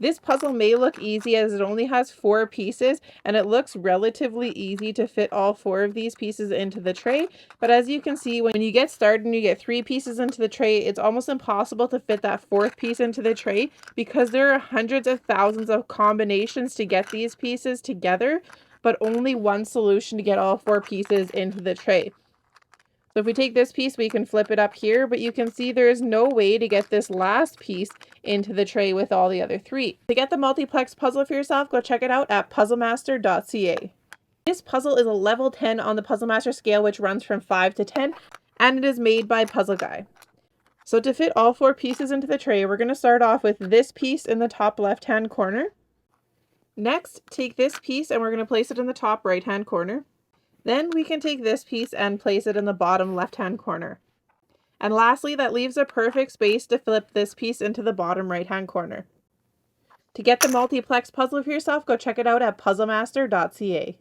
This puzzle may look easy as it only has 4 pieces, and it looks relatively easy to fit all 4 of these pieces into the tray. But as you can see, when you get started and you get 3 pieces into the tray, it's almost impossible to fit that 4th piece into the tray because there are hundreds of thousands of combinations to get these pieces together, but only one solution to get all 4 pieces into the tray. So if we take this piece, we can flip it up here, but you can see there is no way to get this last piece into the tray with all the other 3. To get the multiplex puzzle for yourself, go check it out at puzzlemaster.ca. This puzzle is a level 10 on the Puzzle Master scale, which runs from 5 to 10, and it is made by Puzzle Guy. So to fit all 4 pieces into the tray, we're going to start off with this piece in the top left-hand corner. Next, take this piece and we're going to place it in the top right-hand corner. Then we can take this piece and place it in the bottom left-hand corner. And lastly, that leaves a perfect space to flip this piece into the bottom right-hand corner. To get the multiplex puzzle for yourself, go check it out at puzzlemaster.ca.